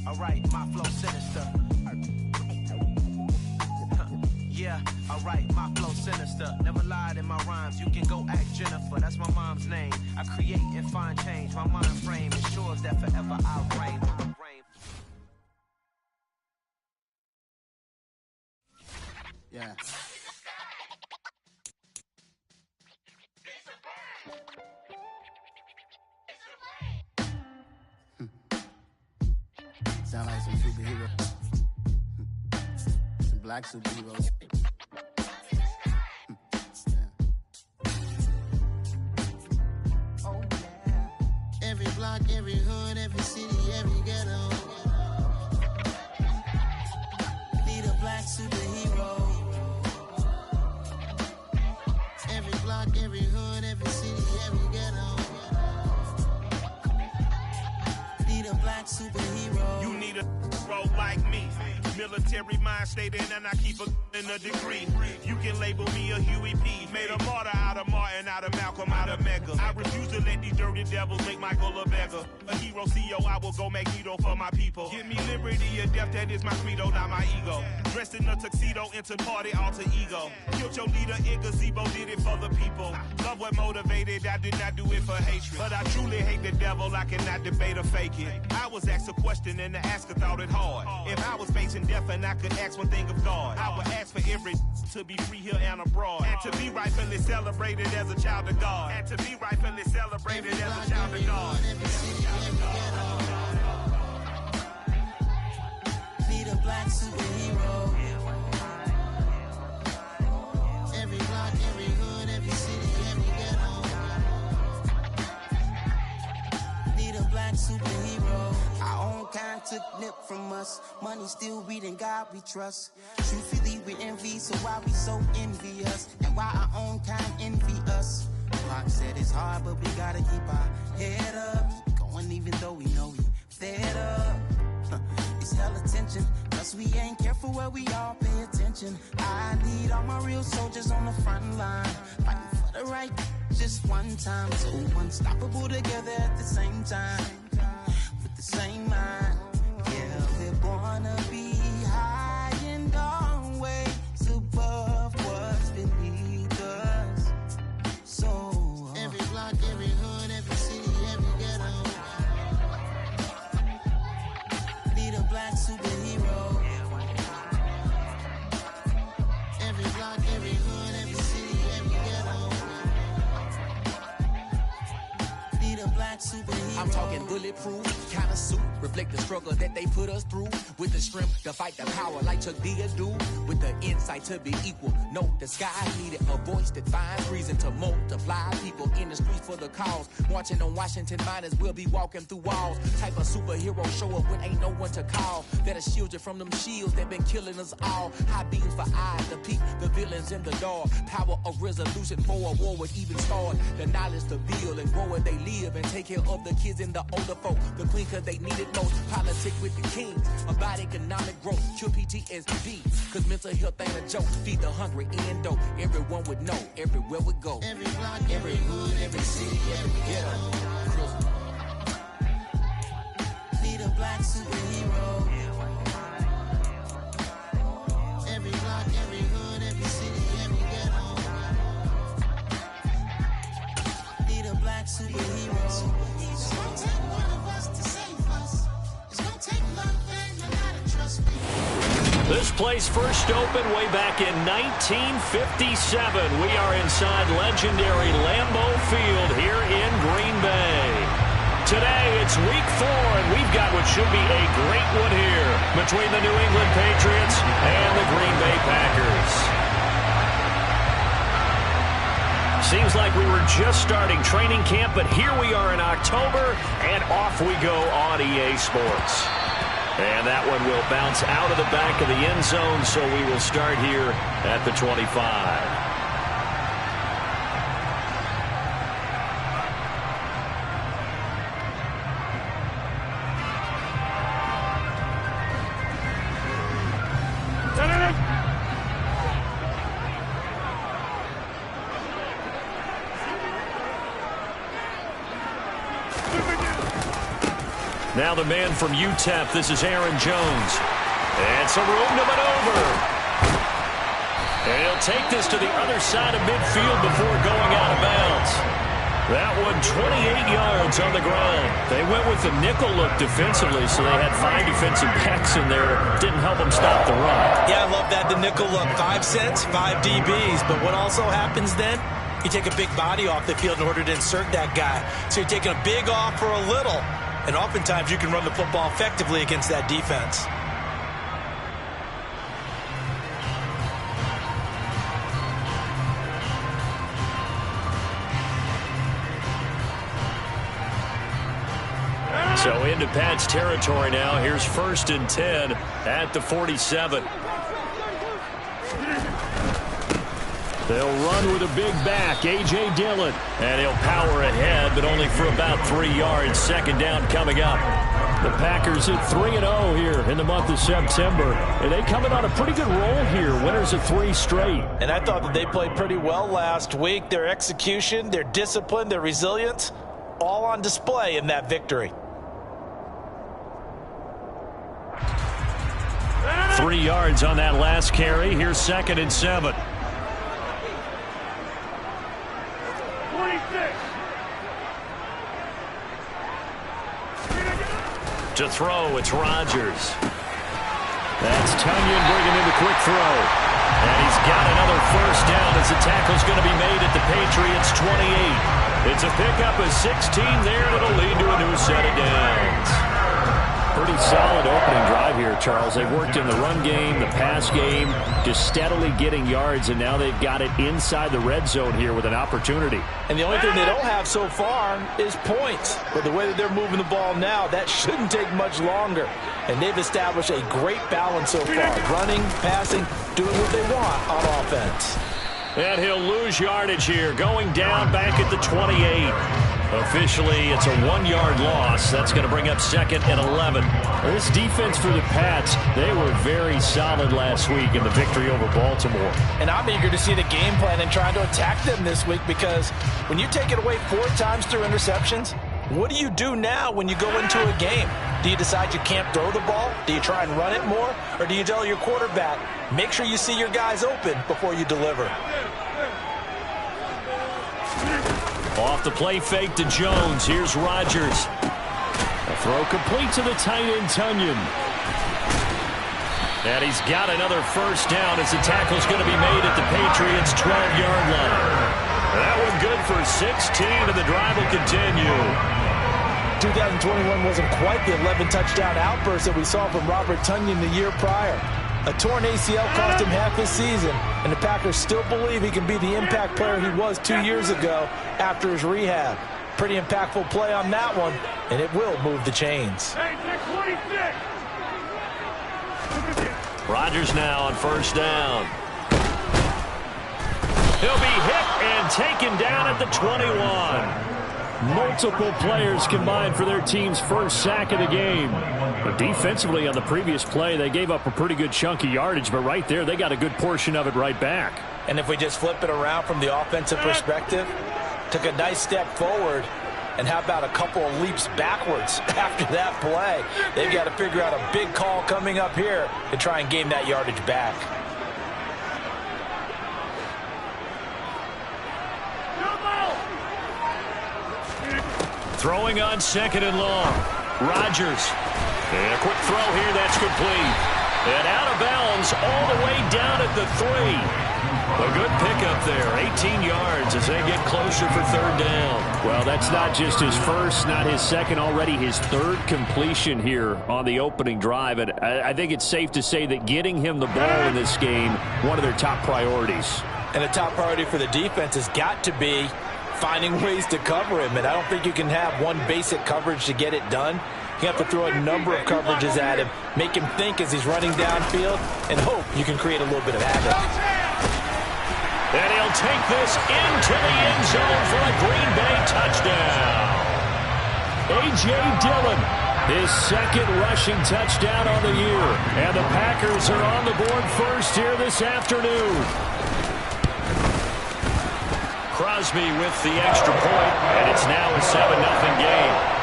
Alright, my flow sinister. Yeah, alright, my flow sinister. Never lied in my rhymes, you can go ask Jennifer. That's my mom's name. I create and find change. My mind frame ensures that forever I'll reign. Yeah. Sound like some superheroes. Some black superheroes. Oh yeah. Every block, every hood, every city, every ghetto. Need a black superhero. Every block, every hood, every city, every ghetto. Need a black superhero. You need a role like me. Military mind stated, and I keep in a degree. You can label me a Huey P. Made a martyr out of Martin, out of Malcolm, out of Mega. I refuse to let these dirty devils make Michael a beggar. A hero CEO, I will go Magneto for my people. Give me liberty or death, that is my credo, not my ego. Dressed in a tuxedo, into party, alter ego. Killed your leader in gazebo, did it for the people. Love what motivated, I did not do it for hatred. But I truly hate the devil, I cannot debate or fake it. I was asked a question and the asker thought it hard. If I was facing death and I could ask one thing of God, I would ask for every to be free here and abroad, and to be rightfully celebrated as a child of God, and to be rightfully celebrated as a child of God. Need a black superhero. Every block, every hood, every city, every ghetto. Need a black superhero. Our own kind took nip from us. Money still reading God we trust. Truthfully we envy, so why we so envious? And why our own kind envy us? Pac said it's hard, but we gotta keep our head up. Keep going even though we know we fed up. It's hella tension, plus we ain't careful where we all pay attention. I need all my real soldiers on the front line, fighting for the right just one time. So unstoppable together at the same time, with the same mind. Yeah, we're gonna be high and always above what's beneath us. So every block, every hood, every city, every ghetto. Need a black superhero. Every block, every hood, every city, every ghetto. Need a black superhero. I'm talking bulletproof kind of suit, reflect the struggle that they put us through, with the strength to fight the power like Chuck D do, with the insight to be equal. No, the sky needed a voice that finds reason to multiply people in the streets for the cause. Marching on Washington miners, we'll be walking through walls. Type of superhero show up when ain't no one to call. That'll shield you from them shields that been killing us all. High beams for eyes to peep the villains in the dark. Power of resolution for a war would even start. The knowledge to build and grow where they live and take care of the kids and the older folk. The queen cause they need it most. Politic with the kings about economic growth. Cure PTSD cause mental health ain't a joke. Feed the hungry and dope. Everyone would know everywhere we go. Every block, every hood, every city, every ghetto. Need a black superhero. Every block, every hood, every city, every ghetto. Need a black superhero. It's gonna take one of us to save us. It's gonna take love and a lot of trust. This place first opened way back in 1957. We are inside legendary Lambeau Field here in Green Bay. Today, it's week 4, and we've got what should be a great one here between the New England Patriots and the Green Bay Packers. Seems like we were just starting training camp, but here we are in October, and off we go on EA Sports. And that one will bounce out of the back of the end zone, so we will start here at the 25. Now the man from UTEP, this is Aaron Jones. And some room to maneuver. And he'll take this to the other side of midfield before going out of bounds. That one 28 yards on the ground. They went with the nickel look defensively, so they had 5 defensive backs in there. Didn't help them stop the run. Yeah, I love that, the nickel look. 5 cents, 5 DBs. But what also happens then? You take a big body off the field in order to insert that guy. So you're taking a big off for a little. And oftentimes you can run the football effectively against that defense. So into Pat's territory now. Here's 1st and 10 at the 47. They'll run with a big back, A.J. Dillon. And he'll power ahead, but only for about 3 yards. 2nd down coming up. The Packers at 3-0 here in the month of September. And they coming on a pretty good roll here. Winners of 3 straight. And I thought that they played pretty well last week. Their execution, their discipline, their resilience, all on display in that victory. 3 yards on that last carry. Here's 2nd and 7. To throw, it's Rodgers. That's Tunyon bringing in the quick throw. And he's got another 1st down as the tackle's going to be made at the Patriots' 28. It's a pickup of 16 there, and it'll lead to a new set of downs. Pretty solid opening drive here, Charles. They've worked in the run game, the pass game, just steadily getting yards, and now they've got it inside the red zone here with an opportunity. And the only thing they don't have so far is points. But the way that they're moving the ball now, that shouldn't take much longer. And they've established a great balance so far. Running, passing, doing what they want on offense. And he'll lose yardage here, going down back at the 28. Officially, it's a 1-yard loss. That's going to bring up 2nd and 11. This defense for the Pats, they were very solid last week in the victory over Baltimore. And I'm eager to see the game plan and trying to attack them this week, because when you take it away 4 times through interceptions, what do you do now when you go into a game? Do you decide you can't throw the ball? Do you try and run it more? Or do you tell your quarterback, make sure you see your guys open before you deliver? Off the play fake to Jones. Here's Rodgers. A throw complete to the tight end, Tunyon. And he's got another 1st down as the tackle's going to be made at the Patriots' 12-yard line. That one good for 16, and the drive will continue. 2021 wasn't quite the 11-touchdown outburst that we saw from Robert Tunyon the year prior. A torn ACL cost him half his season, and the Packers still believe he can be the impact player he was 2 years ago after his rehab. Pretty impactful play on that one, and it will move the chains. Rodgers now on 1st down. He'll be hit and taken down at the 21. Multiple players combined for their team's 1st sack of the game. But defensively on the previous play, they gave up a pretty good chunk of yardage, but right there, they got a good portion of it right back. And if we just flip it around from the offensive perspective, took a nice step forward, and how about a couple of leaps backwards after that play? They've got to figure out a big call coming up here to try and gain that yardage back. Throwing on 2nd and long. Rodgers. And a quick throw here, that's complete. And out of bounds all the way down at the 3. A good pickup there, 18 yards as they get closer for 3rd down. Well, that's not just his 1st, not his 2nd, already his 3rd completion here on the opening drive. And I think it's safe to say that getting him the ball in this game, one of their top priorities. And the top priority for the defense has got to be finding ways to cover him. And I don't think you can have one basic coverage to get it done. You have to throw a number of coverages at him, make him think as he's running downfield, and hope you can create a little bit of havoc. And he'll take this into the end zone for a Green Bay touchdown. A.J. Dillon, his 2nd rushing touchdown on the year. And the Packers are on the board first here this afternoon. Crosby with the extra point, and it's now a 7-0 game.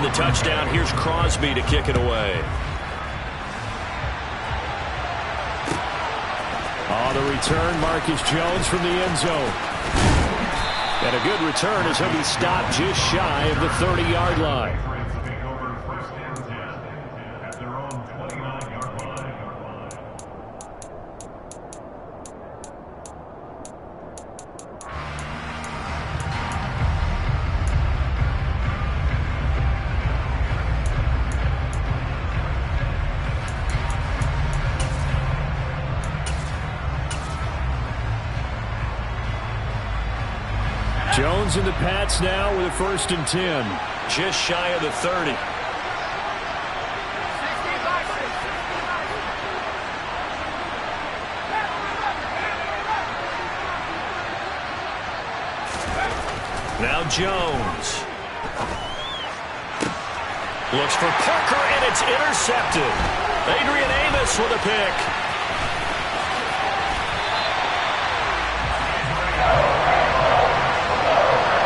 the touchdown. Here's Crosby to kick it away. On the return, Marcus Jones from the end zone. And a good return as he'll be stopped just shy of the 30-yard line. Jones in the Pats now with a 1st and 10. Just shy of the 30. Now Jones. Looks for Parker, and it's intercepted. Adrian Amos with a pick.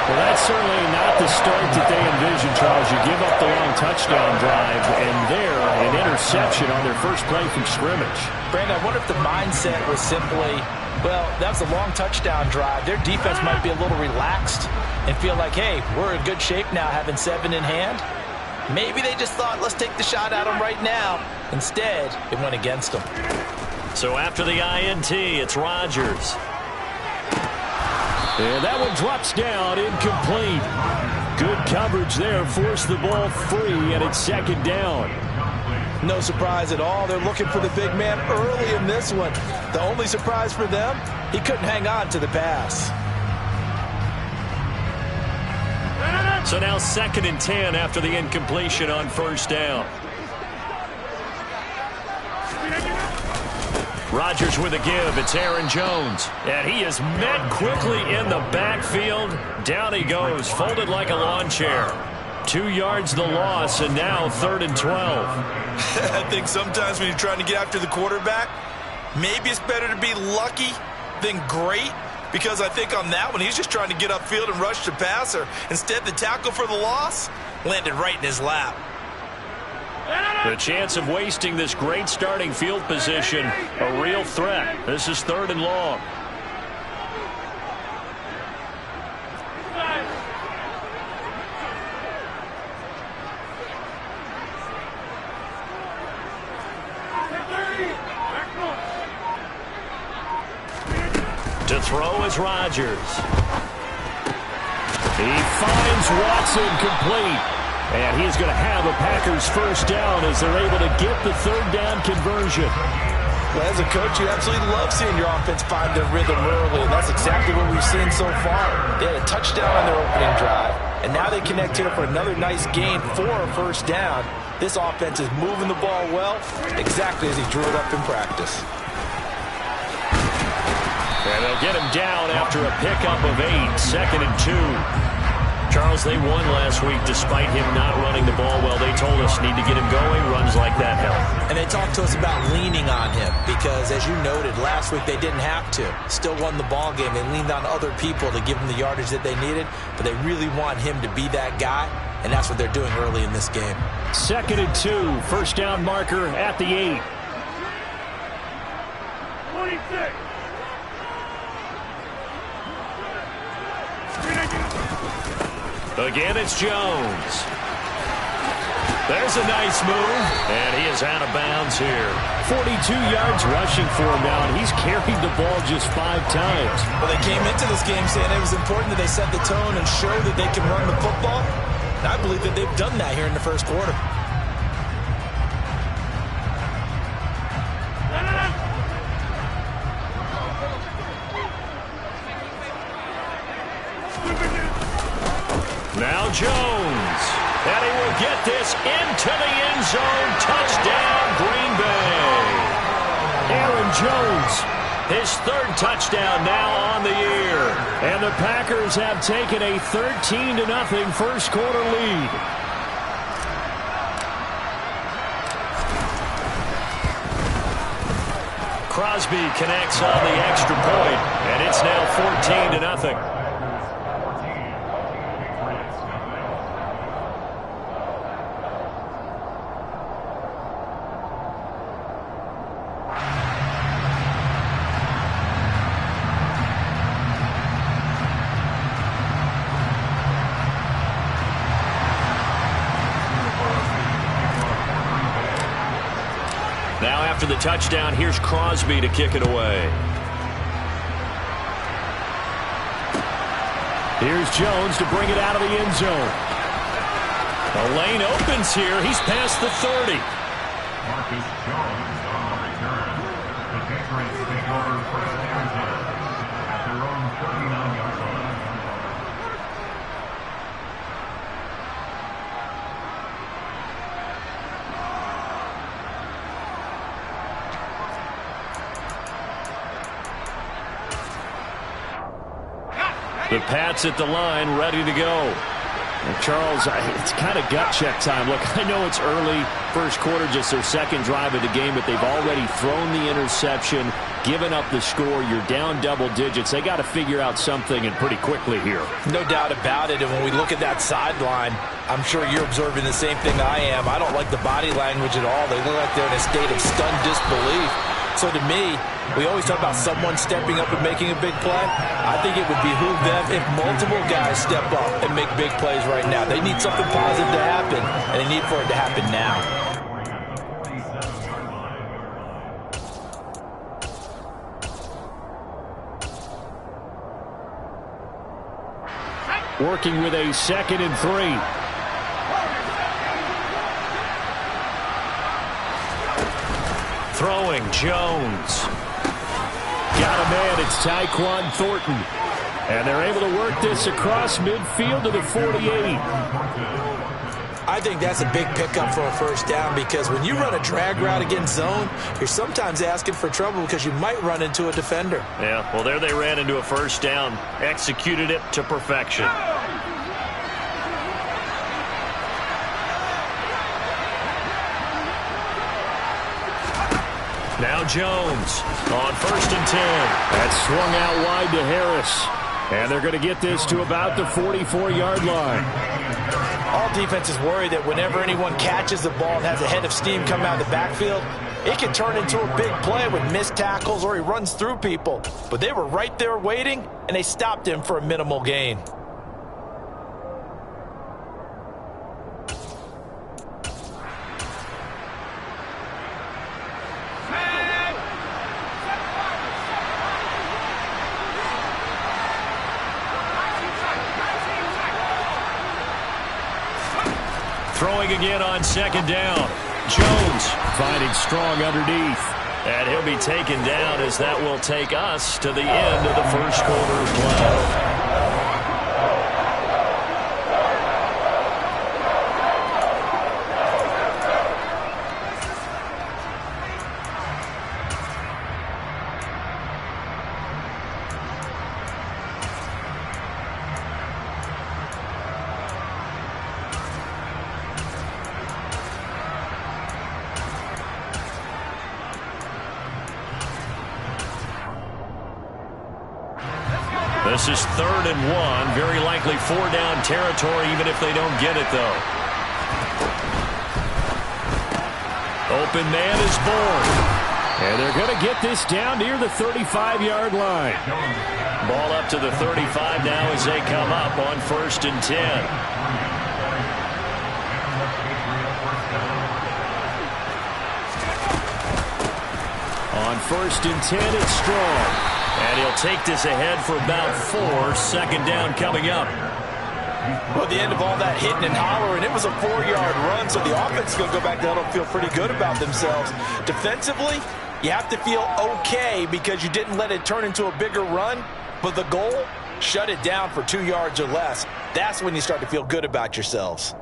Well, that's certainly not the start that they envisioned, Charles. You give up the long touchdown drive, and there, an interception on their first play from scrimmage. Brandon, I wonder if the mindset was simply, well, that was a long touchdown drive. Their defense might be a little relaxed and feel like, hey, we're in good shape now, having 7 in hand. Maybe they just thought, let's take the shot at them right now. Instead, it went against them. So after the INT, it's Rodgers. And that one drops down, incomplete. Good coverage there, forced the ball free, and it's 2nd down. No surprise at all. They're looking for the big man early in this one. The only surprise for them, he couldn't hang on to the pass. So now 2nd and 10 after the incompletion on 1st down. Rodgers with a give. It's Aaron Jones. And he is met quickly in the backfield. Down he goes, folded like a lawn chair. 2 yards the loss, and now 3rd and 12. I think sometimes when you're trying to get after the quarterback, maybe it's better to be lucky than great. Because I think on that one, he's just trying to get upfield and rush the passer. Instead, the tackle for the loss landed right in his lap. The chance of wasting this great starting field position, a real threat. This is 3rd and long. To throw is Rodgers. He finds Watson complete. And he's going to have a Packers 1st down as they're able to get the 3rd down conversion. Well, as a coach, you absolutely love seeing your offense find their rhythm early, and that's exactly what we've seen so far. They had a touchdown on their opening drive, and now they connect here for another nice gain for a 1st down. This offense is moving the ball well, exactly as he drew it up in practice. And they'll get him down after a pickup of 8, 2nd and 2. Charles, they won last week despite him not running the ball well. They told us need to get him going. Runs like that help. And they talked to us about leaning on him because, as you noted, last week they didn't have to. Still won the ball game. They leaned on other people to give them the yardage that they needed, but they really want him to be that guy, and that's what they're doing early in this game. 2nd and 2, 1st down marker at the 8. 26. Again, it's Jones. There's a nice move, and he is out of bounds here. 42 yards rushing for him now, and he's carried the ball just 5 times. Well, they came into this game saying it was important that they set the tone and show that they can run the football. And I believe that they've done that here in the 1st quarter. Now Jones, and he will get this into the end zone. Touchdown, Green Bay. Aaron Jones, his 3rd touchdown now on the year. And the Packers have taken a 13-0 1st quarter lead. Crosby connects on the extra point, and it's now 14-0. after the touchdown. Here's Crosby to kick it away. Here's Jones to bring it out of the end zone. The lane opens here. He's past the 30. Marcus Jones on the return. The Patriots take over first and 10 at their own 39-yard line. The Pats at the line, ready to go. And Charles, it's kind of gut check time. Look, I know it's early, first quarter, just their second drive of the game, but they've already thrown the interception, given up the score. You're down double digits. They got to figure out something, and pretty quickly here. No doubt about it. And when we look at that sideline, I'm sure you're observing the same thing I am. I don't like the body language at all. They look like they're in a state of stunned disbelief. So to me, we always talk about someone stepping up and making a big play. I think it would behoove them if multiple guys step up and make big plays right now. They need something positive to happen, and they need for it to happen now. Working with a 2nd and 3. Throwing, Jones. Got a man, it's Tyquan Thornton. And they're able to work this across midfield to the 48. I think that's a big pickup for a first down, because when you run a drag route against zone, you're sometimes asking for trouble because you might run into a defender. Yeah, well, there they ran into a first down. Executed it to perfection. Now Jones on 1st and 10. That's swung out wide to Harris. And they're going to get this to about the 44-yard line. All defenses worry that whenever anyone catches the ball and has a head of steam come out of the backfield, it can turn into a big play with missed tackles or he runs through people. But they were right there waiting, and they stopped him for a minimal gain. Throwing again on 2nd down. Jones finding strong underneath. And he'll be taken down as that will take us to the end of the first quarter of play. This is 3rd and 1. Very likely 4-down territory, even if they don't get it, though. Open man is born. And they're going to get this down near the 35-yard line. Ball up to the 35 now as they come up on 1st and 10. On 1st and 10, it's Strong. And he'll take this ahead for about 4. 2nd down coming up. Well, at the end of all that hitting and hollering, it was a 4-yard run, so the offense is going to go back down and feel pretty good about themselves. Defensively, you have to feel okay because you didn't let it turn into a bigger run, but the goal, shut it down for 2 yards or less. That's when you start to feel good about yourselves.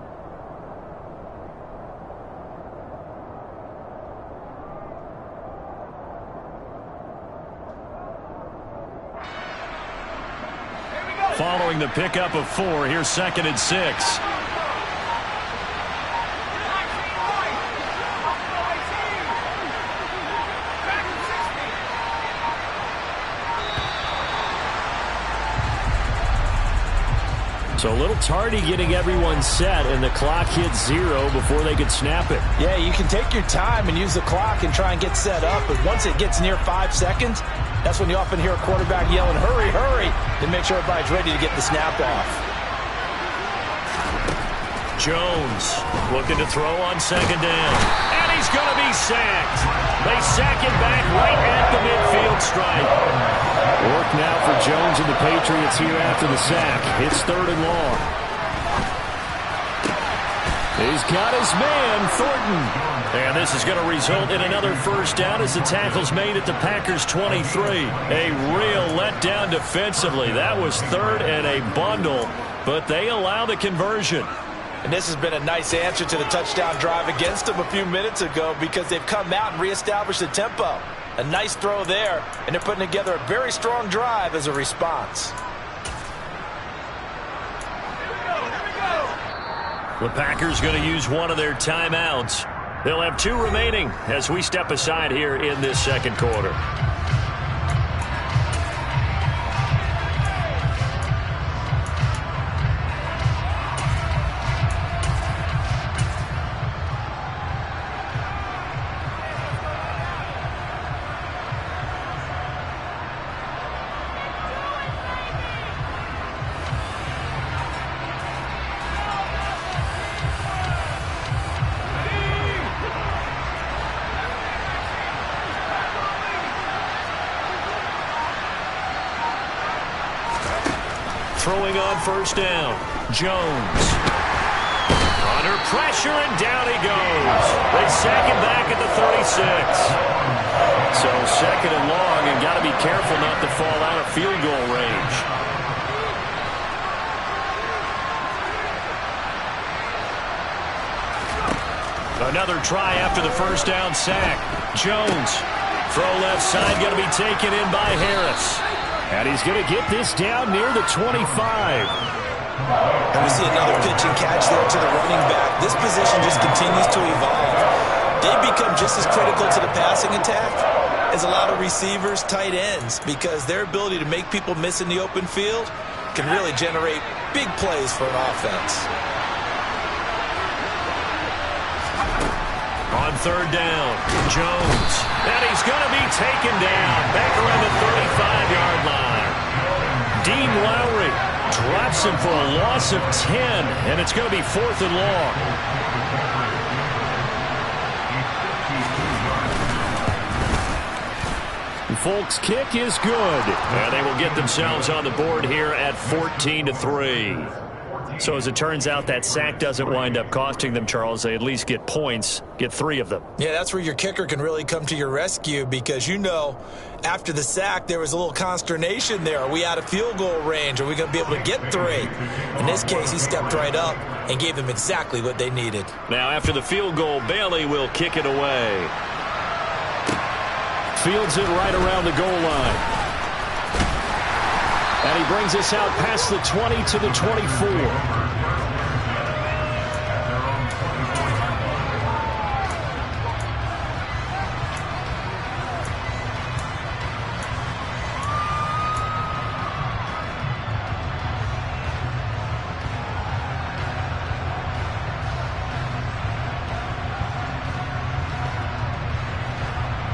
Following the pickup of 4, here's 2nd and 6. So a little tardy getting everyone set, and the clock hits 0 before they could snap it. Yeah, you can take your time and use the clock and try and get set up, but once it gets near 5 seconds, that's when you often hear a quarterback yelling, hurry, hurry, to make sure everybody's ready to get the snap off. Jones looking to throw on second down. And he's going to be sacked. They sack him back right at the midfield stripe. Work now for Jones and the Patriots here after the sack. It's 3rd and long. He's got his man, Thornton. And this is going to result in another first down as the tackle's made at the Packers' 23. A real letdown defensively. That was 3rd and a bundle, but they allow the conversion. And this has been a nice answer to the touchdown drive against them a few minutes ago because they've come out and reestablished the tempo. A nice throw there, and they're putting together a very strong drive as a response. The Packers going to use one of their timeouts. They'll have 2 remaining as we step aside here in this second quarter. Throwing on first down, Jones. Under pressure, and down he goes. They sack him back at the 36. So 2nd and long, and got to be careful not to fall out of field goal range. Another try after the first down sack. Jones, throw left side, going to be taken in by Harris. And he's going to get this down near the 25. And we see another pitch and catch there to the running back. This position just continues to evolve. They become just as critical to the passing attack as a lot of receivers, tight ends, because their ability to make people miss in the open field can really generate big plays for an offense. On 3rd down, Jones. And he's going to be taken down back around the 35-yard line. Dean Lowry drops him for a loss of 10, and it's going to be 4th and long. Folk's kick is good. And they will get themselves on the board here at 14-3. So as it turns out, that sack doesn't wind up costing them, Charles. They at least get points, get 3 of them. Yeah, that's where your kicker can really come to your rescue because, you know, after the sack, there was a little consternation there. Are we out of field goal range? Are we going to be able to get 3? In this case, he stepped right up and gave them exactly what they needed. Now, after the field goal, Bailey will kick it away. Fields it right around the goal line. And he brings us out past the 20 to the 24.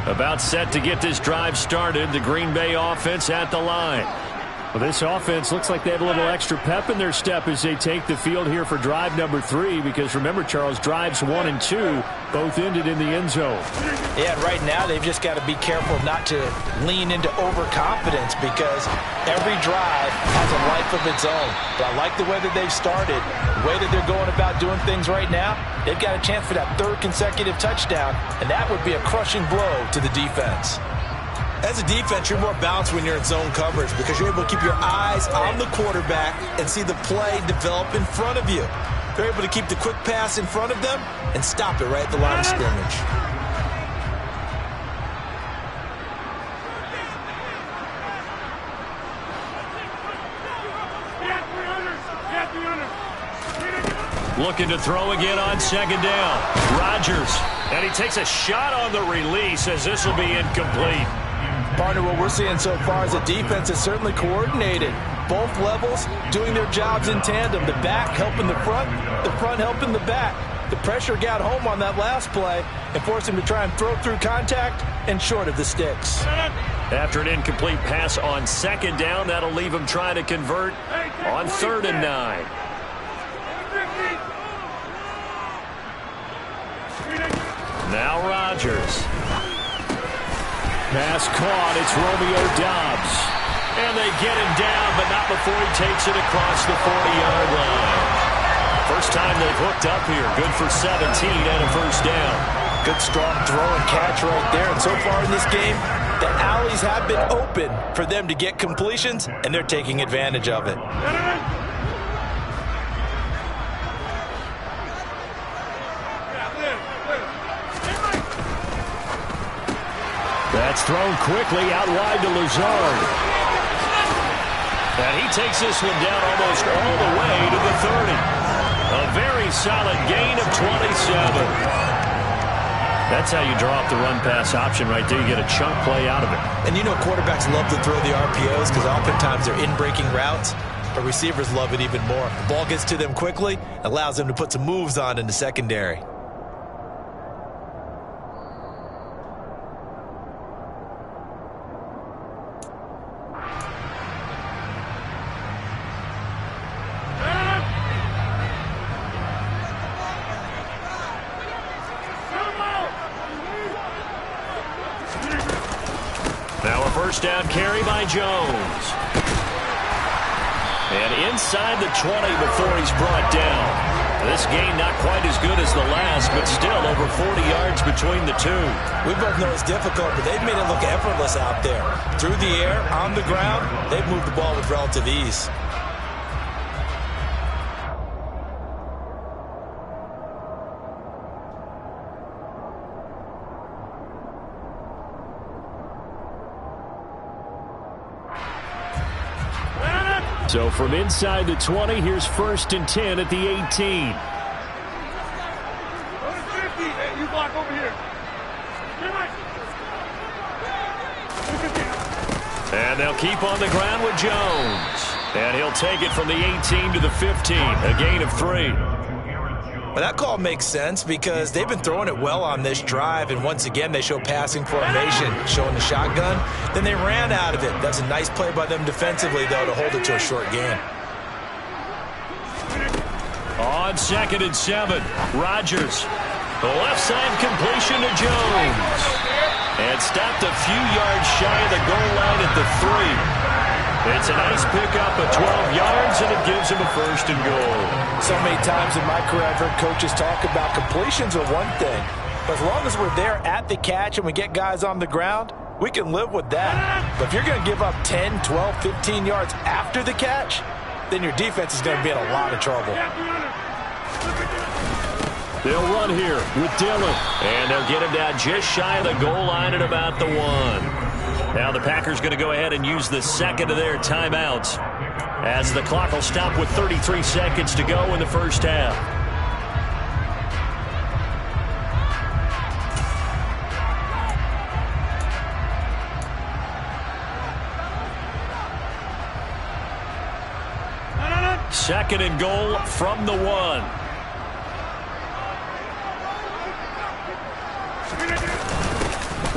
About set to get this drive started. The Green Bay offense at the line. Well, this offense looks like they have a little extra pep in their step as they take the field here for drive number 3 because remember, Charles, drives 1 and 2 both ended in the end zone. Yeah, and right now they've just got to be careful not to lean into overconfidence because every drive has a life of its own. But I like the way that they've started, the way that they're going about doing things right now. They've got a chance for that 3rd consecutive touchdown, and that would be a crushing blow to the defense. As a defense, you're more balanced when you're in zone coverage because you're able to keep your eyes on the quarterback and see the play develop in front of you. They're able to keep the quick pass in front of them and stop it right at the line of scrimmage. Looking to throw again on second down. Rodgers. And he takes a shot on the release as this will be incomplete. Partner, what we're seeing so far is the defense is certainly coordinated. Both levels doing their jobs in tandem. The back helping the front helping the back. The pressure got home on that last play and forced him to try and throw through contact and short of the sticks. After an incomplete pass on second down, that'll leave him trying to convert on 3rd and 9. Now Rodgers. Pass caught. It's Romeo Doubs. And they get him down, but not before he takes it across the 40-yard line. First time they've hooked up here. Good for 17 and a first down. Good strong throw and catch right there. And so far in this game, the alleys have been open for them to get completions, and they're taking advantage of it. That's thrown quickly out wide to Lazard. And he takes this one down almost all the way to the 30. A very solid gain of 27. That's how you draw up the run-pass option right there. You get a chunk play out of it. And you know quarterbacks love to throw the RPOs because oftentimes they're in-breaking routes, but receivers love it even more. The ball gets to them quickly, allows them to put some moves on in the secondary. First down carry by Jones. And inside the 20 before he's brought down. This gain not quite as good as the last, but still over 40 yards between the two. We both know it's difficult, but they've made it look effortless out there. Through the air, on the ground, they've moved the ball with relative ease. So from inside the 20, here's 1st and 10 at the 18. You block over here. And they'll keep on the ground with Jones. And he'll take it from the 18 to the 15, a gain of 3. Well, that call makes sense because they've been throwing it well on this drive, and once again they show passing formation, showing the shotgun. Then they ran out of it. That's a nice play by them defensively, though, to hold it to a short gain. On 2nd and 7, Rodgers. The left side completion to Jones. And stopped a few yards shy of the goal line at the 3. It's a nice pickup of 12 yards, and it gives him a 1st and goal. So many times in my career I've heard coaches talk about completions are one thing, but as long as we're there at the catch and we get guys on the ground, we can live with that. But if you're going to give up 10, 12, 15 yards after the catch, then your defense is going to be in a lot of trouble. They'll run here with Dillon, and they'll get him down just shy of the goal line at about the 1. Now the Packers going to go ahead and use the second of their timeouts as the clock will stop with 33 seconds to go in the first half. Second and goal from the 1.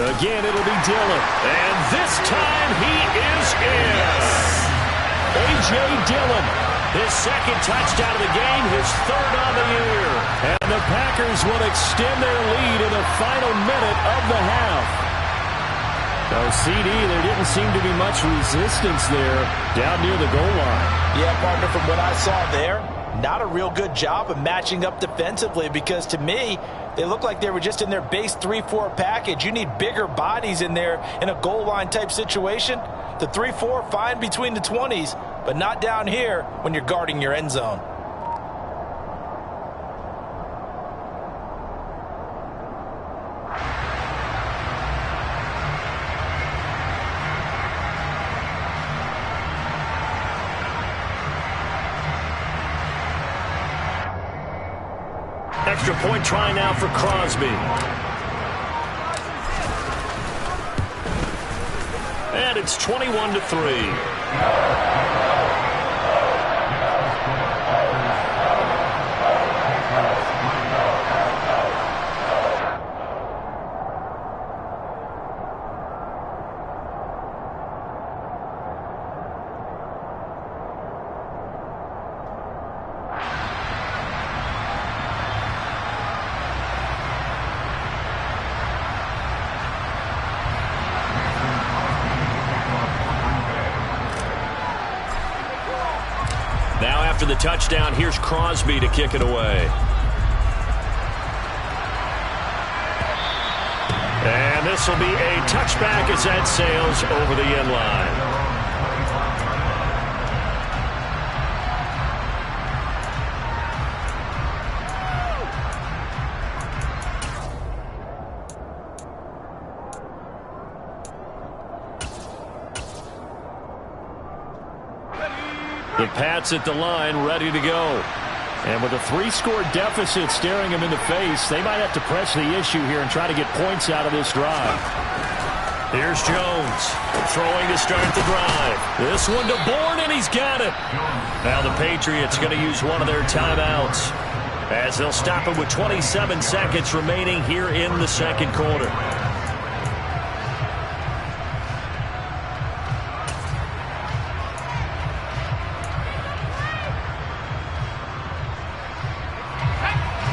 Again, it'll be Dillon. And this time he is in. A.J. Dillon, his second touchdown of the game, his 3rd on the year. And the Packers will extend their lead in the final minute of the half. No, CD, there didn't seem to be much resistance there down near the goal line. Yeah, partner, from what I saw there, not a real good job of matching up defensively because to me, they look like they were just in their base 3-4 package. You need bigger bodies in there in a goal line type situation. The 3-4, fine between the 20s, but not down here when you're guarding your end zone. Extra point try now for Crosby. And it's 21-3. after the touchdown. Here's Crosby to kick it away. And this will be a touchback as that sails over the end line. The Pats at the line, ready to go. And with a 3-score deficit staring them in the face, they might have to press the issue here and try to get points out of this drive. Here's Jones, throwing to start the drive. This one to Bourne, and he's got it. Now the Patriots going to use one of their timeouts, as they'll stop it with 27 seconds remaining here in the second quarter.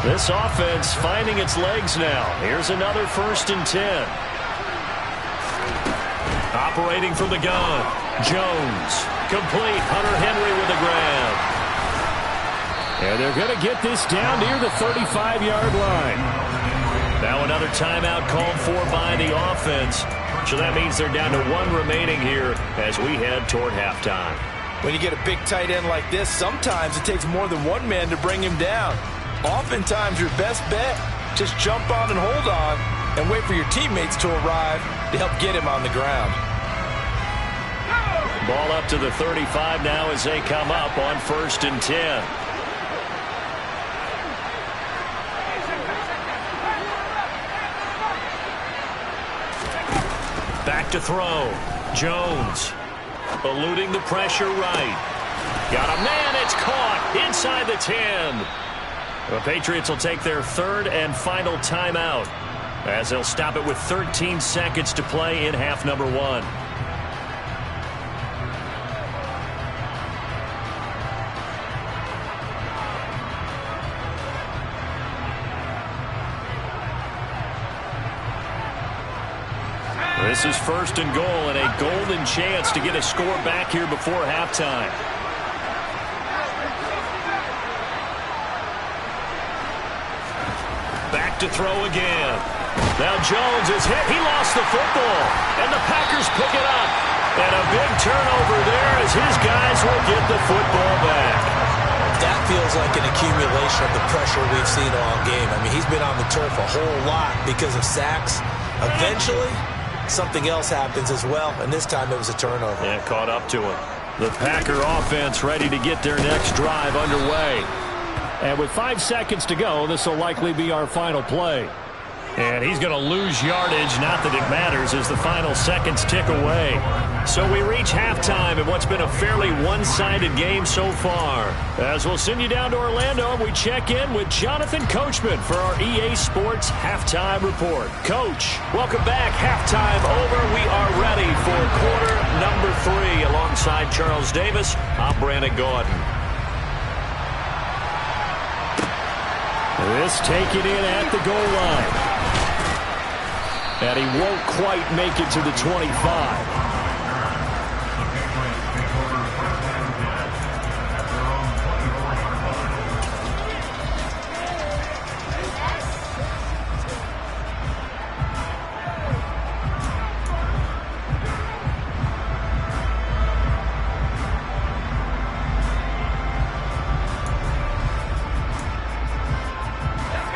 This offense finding its legs now. Here's another 1st and 10. Operating from the gun. Jones. Complete. Hunter Henry with a grab. And they're going to get this down near the 35-yard line. Now another timeout called for by the offense. So that means they're down to 1 remaining here as we head toward halftime. When you get a big tight end like this, sometimes it takes more than one man to bring him down. Oftentimes, your best bet, just jump on and hold on and wait for your teammates to arrive to help get him on the ground. Ball up to the 35 now as they come up on 1st and 10. Back to throw. Jones eluding the pressure right. Got a man, it's caught inside the 10. The Patriots will take their 3rd and final timeout as they'll stop it with 13 seconds to play in half number 1. This is 1st and goal and a golden chance to get a score back here before halftime. Back to throw again. Now Jones is hit. He lost the football. And the Packers pick it up. And a big turnover there as his guys will get the football back. That feels like an accumulation of the pressure we've seen all game. I mean, he's been on the turf a whole lot because of sacks. Eventually, something else happens as well, and this time it was a turnover. Yeah, caught up to him. The Packer offense ready to get their next drive underway. And with 5 seconds to go, this will likely be our final play. And he's going to lose yardage, not that it matters, as the final seconds tick away. So we reach halftime in what's been a fairly one-sided game so far. As we'll send you down to Orlando, we check in with Jonathan Coachman for our EA Sports Halftime Report. Coach, welcome back. Halftime over. We are ready for quarter number 3. Alongside Charles Davis, I'm Brandon Gordon. This taken in at the goal line. And he won't quite make it to the 25.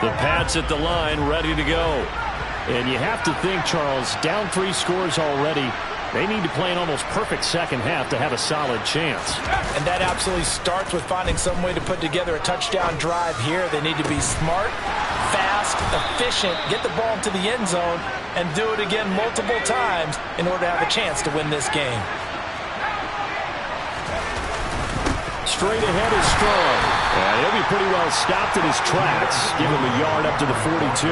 The Pats at the line, ready to go. And you have to think, Charles, down 3 scores already. They need to play an almost perfect second half to have a solid chance. And that absolutely starts with finding some way to put together a touchdown drive here. They need to be smart, fast, efficient, get the ball into the end zone, and do it again multiple times in order to have a chance to win this game. Straight ahead is Strong. And he'll be pretty well stopped in his tracks. Give him a yard up to the 42.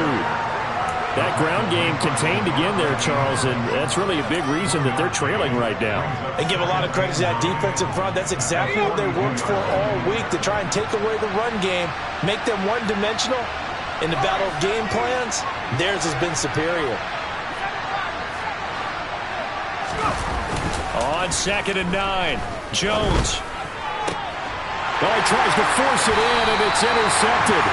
That ground game contained again there, Charles, and that's really a big reason that they're trailing right now. And give a lot of credit to that defensive front. That's exactly what they worked for all week, to try and take away the run game, make them one-dimensional. In the battle of game plans, theirs has been superior. On 2nd and 9, Jones. Oh, he tries to force it in, and it's intercepted.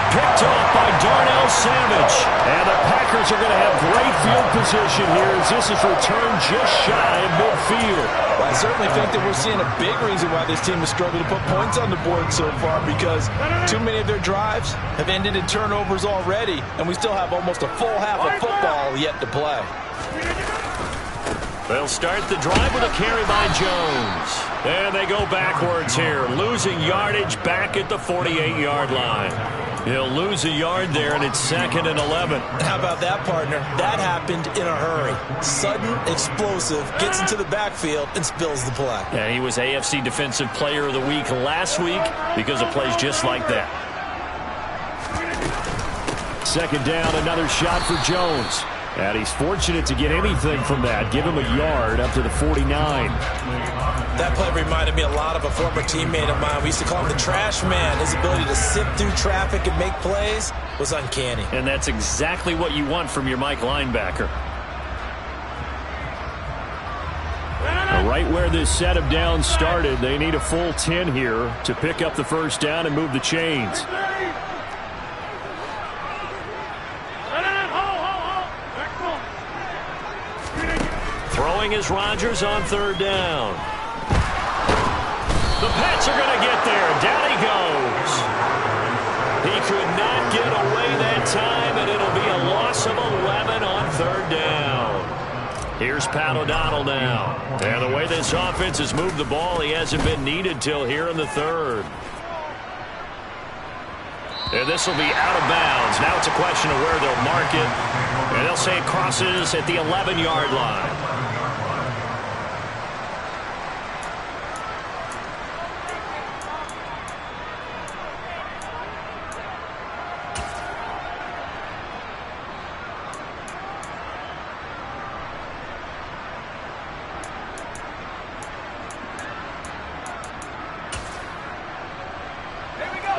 Picked off by Darnell Savage. And the Packers are going to have great field position here as this is returned just shy of midfield. Well, I certainly think that we're seeing a big reason why this team has struggled to put points on the board so far, because too many of their drives have ended in turnovers already, and we still have almost a full half of football yet to play. They'll start the drive with a carry by Jones. And they go backwards here, losing yardage back at the 48-yard line. He'll lose a yard there, and it's 2nd and 11. How about that, partner? That happened in a hurry. Sudden, explosive, gets into the backfield, and spills the play. And he was AFC Defensive Player of the Week last week because of plays just like that. 2nd down, another shot for Jones. And he's fortunate to get anything from that. Give him a yard up to the 49. That play reminded me a lot of a former teammate of mine. We used to call him the trash man. His ability to sift through traffic and make plays was uncanny. And that's exactly what you want from your Mike linebacker. Right where this set of downs started, they need a full 10 here to pick up the first down and move the chains. Throwing is Rodgers on 3rd down. The Pats are going to get there. Down he goes. He could not get away that time, and it'll be a loss of 11 on 3rd down. Here's Pat O'Donnell now. And the way this offense has moved the ball, he hasn't been needed till here in the 3rd. And this will be out of bounds. Now it's a question of where they'll mark it. And they'll say it crosses at the 11-yard line.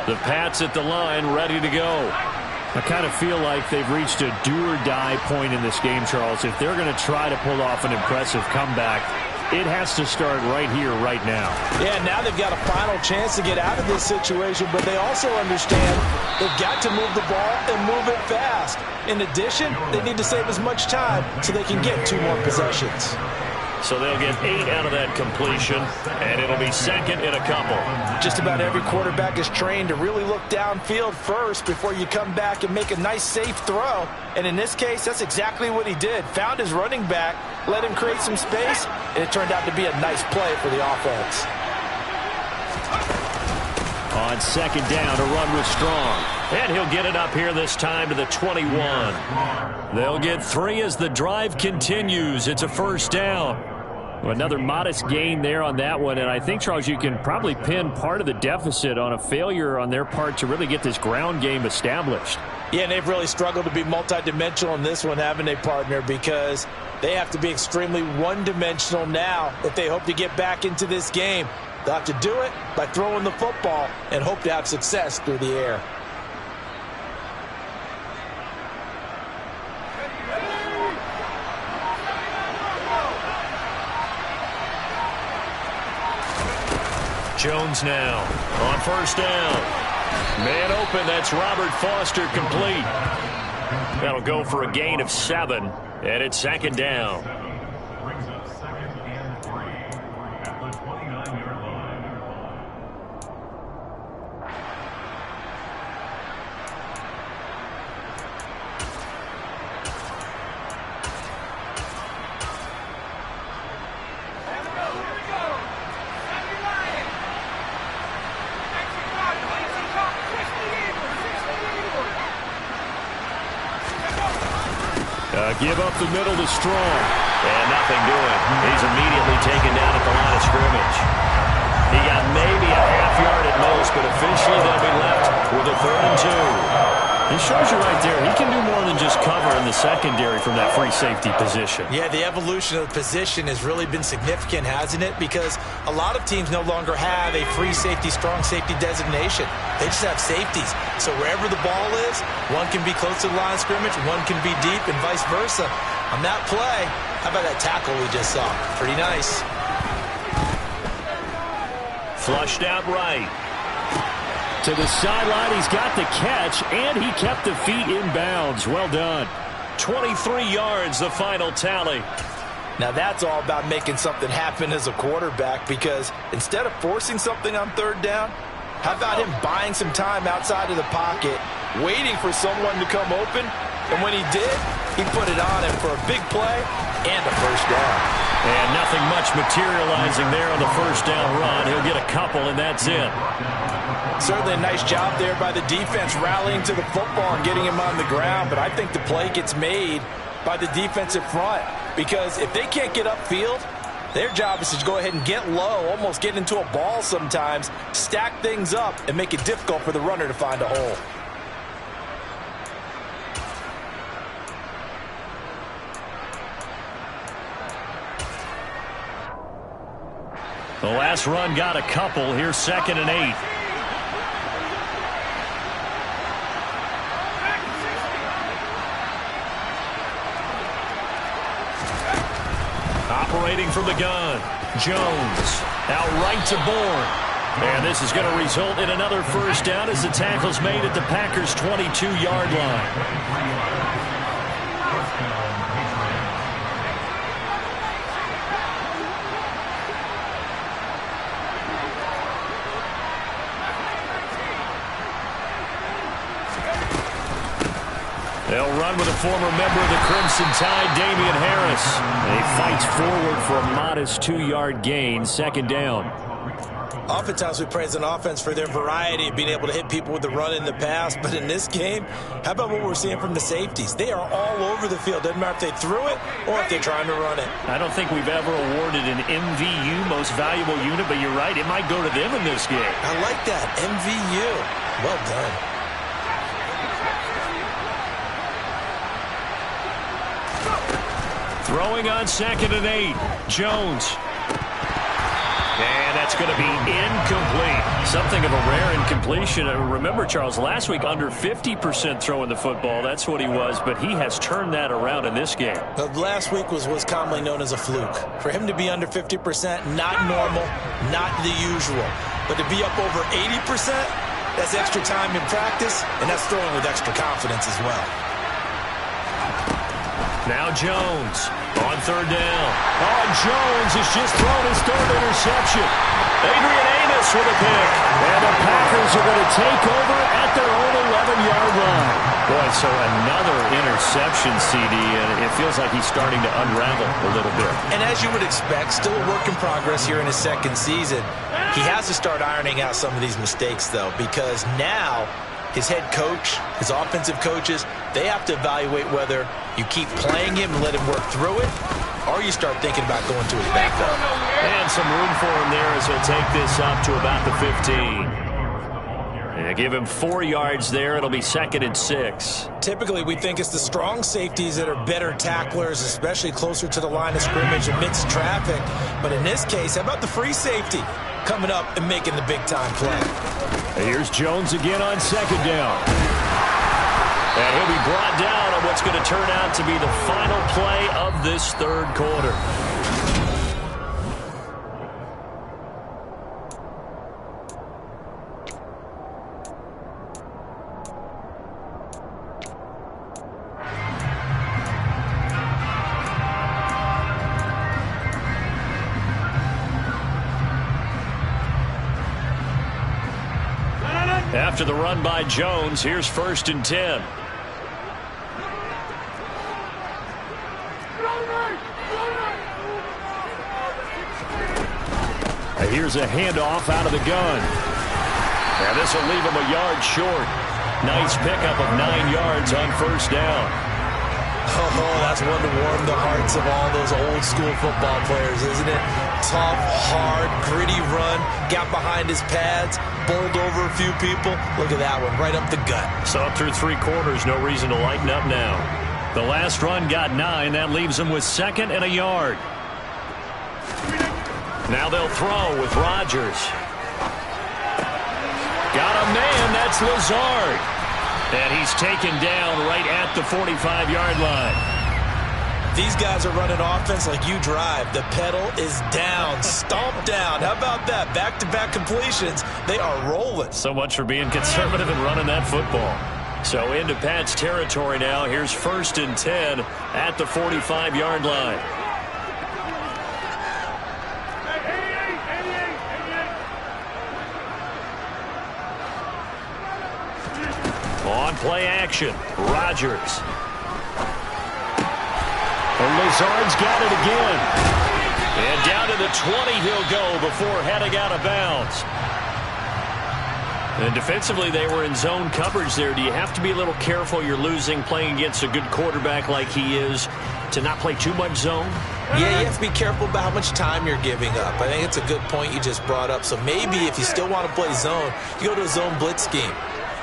The Pats at the line, ready to go. I kind of feel like they've reached a do-or-die point in this game, Charles. If they're going to try to pull off an impressive comeback, it has to start right here, right now. Yeah, now they've got a final chance to get out of this situation, but they also understand they've got to move the ball and move it fast. In addition, they need to save as much time so they can get 2 more possessions. So they'll get 8 out of that completion, and it'll be 2nd and a couple. Just about every quarterback is trained to really look downfield first before you come back and make a nice, safe throw. And in this case, that's exactly what he did. Found his running back, let him create some space, and it turned out to be a nice play for the offense. On 2nd down, a run with Strong. And he'll get it up here this time to the 21. They'll get 3 as the drive continues. It's a 1st down. Another modest gain there on that one. And I think, Charles, you can probably pin part of the deficit on a failure on their part to really get this ground game established. Yeah, and they've really struggled to be multidimensional in this one, haven't they, partner? Because they have to be extremely one-dimensional now if they hope to get back into this game. They'll have to do it by throwing the football and hope to have success through the air. Jones now on 1st down. Man open, that's Robert Foster, complete. That'll go for a gain of 7, and it's 2nd down. Brings up 2nd and 3 at the 29-yard line. Give up the middle to Strong. And nothing doing. He's immediately taken down at the line of scrimmage. He got maybe a half yard at most, but officially they'll be left with a 3rd and 2. It shows you right there, he can do more than just cover in the secondary from that free safety position. Yeah, the evolution of the position has really been significant, hasn't it? Because a lot of teams no longer have a free safety, strong safety designation. They just have safeties. So wherever the ball is, one can be close to the line of scrimmage, one can be deep, and vice versa. On that play, how about that tackle we just saw? Pretty nice. Flushed out right. To the sideline, he's got the catch, and he kept the feet in bounds. Well done. 23 yards, the final tally. Now that's all about making something happen as a quarterback, because instead of forcing something on third down, how about him buying some time outside of the pocket, waiting for someone to come open, and when he did, he put it on him for a big play and a first down. And nothing much materializing there on the first down run. He'll get a couple, and that's it. Certainly a nice job there by the defense rallying to the football and getting him on the ground, but I think the play gets made by the defensive front, because if they can't get upfield, their job is to go ahead and get low, almost get into a ball sometimes, stack things up, and make it difficult for the runner to find a hole. The last run got a couple. Here's 2nd and 8. Operating from the gun, Jones out right to Bourne. And this is going to result in another first down as the tackle's made at the Packers' 22-yard line. They'll run with a former member of the Crimson Tide, Damian Harris. And he fights forward for a modest 2-yard gain, 2nd down. Oftentimes we praise an offense for their variety of being able to hit people with the run in the past, but in this game, how about what we're seeing from the safeties? They are all over the field. Doesn't matter if they threw it or if they're trying to run it. I don't think we've ever awarded an MVU, most valuable unit, but you're right, it might go to them in this game. I like that, MVU. Well done. Throwing on 2nd and 8, Jones. And that's going to be incomplete. Something of a rare incompletion. Remember, Charles, last week under 50% throwing the football. That's what he was, but he has turned that around in this game. Last week was commonly known as a fluke. For him to be under 50%, not normal, not the usual. But to be up over 80%, that's extra time in practice, and that's throwing with extra confidence as well. Now Jones on 3rd down. Oh, Jones has just thrown his 3rd interception. Adrian Amos with a pick. And the Packers are going to take over at their own 11-yard line. Boy, so another interception, CD, and it feels like he's starting to unravel a little bit. And as you would expect, still a work in progress here in his 2nd season. He has to start ironing out some of these mistakes, though, because now his head coach, his offensive coaches, they have to evaluate whether you keep playing him and let him work through it, or you start thinking about going to his backup. And some room for him there as he'll take this up to about the 15. And give him 4 yards there. It'll be 2nd and 6. Typically, we think it's the strong safeties that are better tacklers, especially closer to the line of scrimmage amidst traffic. But in this case, how about the free safety coming up and making the big-time play? Here's Jones again on 2nd down. And he'll be brought down on what's going to turn out to be the final play of this 3rd quarter. After the run by Jones, here's 1st and 10. Here's a handoff out of the gun. And this will leave him a yard short. Nice pickup of 9 yards on 1st down. Oh, that's one to warm the hearts of all those old school football players, isn't it? Tough, hard, gritty run, got behind his pads, bowled over a few people. Look at that one, right up the gut. So up through 3 quarters, no reason to lighten up now. The last run got 9. That leaves him with 2nd and a yard. Now they'll throw with Rodgers. Got a man, that's Lazard. And he's taken down right at the 45-yard line. These guys are running offense like you drive. The pedal is down, stomp down. How about that? Back-to-back completions. They are rolling. So much for being conservative and running that football. So into Pat's territory now. Here's 1st and 10 at the 45-yard line. On play action, Rodgers. And Lazard's got it again. And down to the 20 he'll go before heading out of bounds. And defensively, they were in zone coverage there. Do you have to be a little careful you're losing playing against a good quarterback like he is to not play too much zone? Yeah, you have to be careful about how much time you're giving up. I think it's a good point you just brought up. So maybe if you still want to play zone, you go to a zone blitz scheme.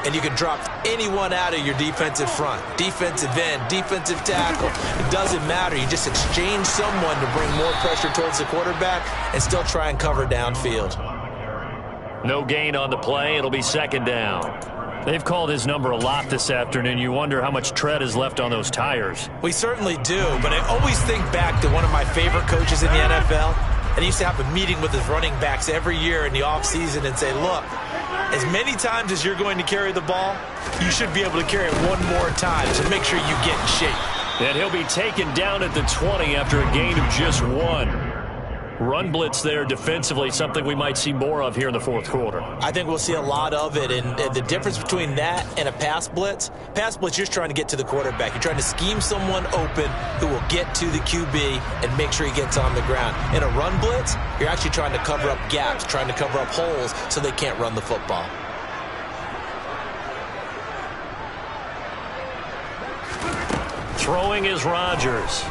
And you can drop anyone out of your defensive front. Defensive end, defensive tackle. It doesn't matter. You just exchange someone to bring more pressure towards the quarterback and still try and cover downfield. No gain on the play. It'll be 2nd down. They've called his number a lot this afternoon. You wonder how much tread is left on those tires. We certainly do, but I always think back to one of my favorite coaches in the NFL. And he used to have a meeting with his running backs every year in the offseason and say, look, as many times as you're going to carry the ball, you should be able to carry it one more time, so make sure you get in shape. And he'll be taken down at the 20 after a gain of just 1. Run blitz there defensively, something we might see more of here in the 4th quarter. I think we'll see a lot of it, and the difference between that and a pass blitz, you're just trying to get to the quarterback. You're trying to scheme someone open who will get to the QB and make sure he gets on the ground. In a run blitz, you're actually trying to cover up gaps, trying to cover up holes so they can't run the football. Throwing is Rodgers.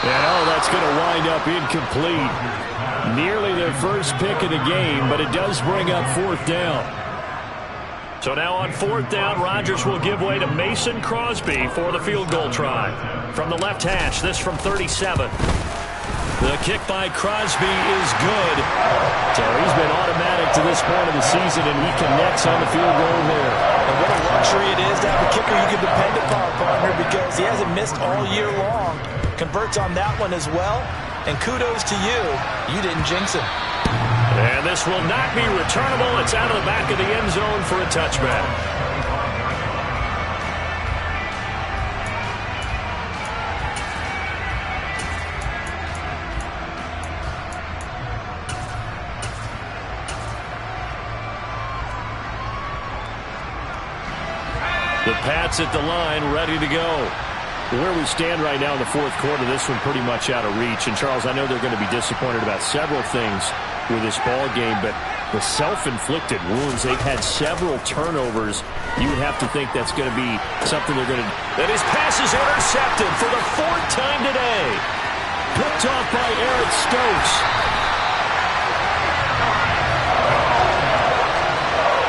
And that's going to wind up incomplete. Nearly their first pick of the game, but it does bring up 4th down. So now on 4th down, Rodgers will give way to Mason Crosby for the field goal try. From the left hash, this from 37. The kick by Crosby is good. So he's been automatic to this point of the season, and he connects on the field goal there. And what a luxury it is to have a kicker you can depend upon, partner, because he hasn't missed all year long. Converts on that one as well. And kudos to you. You didn't jinx him. And this will not be returnable. It's out of the back of the end zone for a touchback. The Pats at the line, ready to go. Where we stand right now in the 4th quarter, this one pretty much out of reach. And, Charles, I know they're going to be disappointed about several things with this ball game, but the self-inflicted wounds, they've had several turnovers. You would have to think that's going to be something they're going to... And his pass is intercepted for the 4th time today. Picked off by Eric Stokes.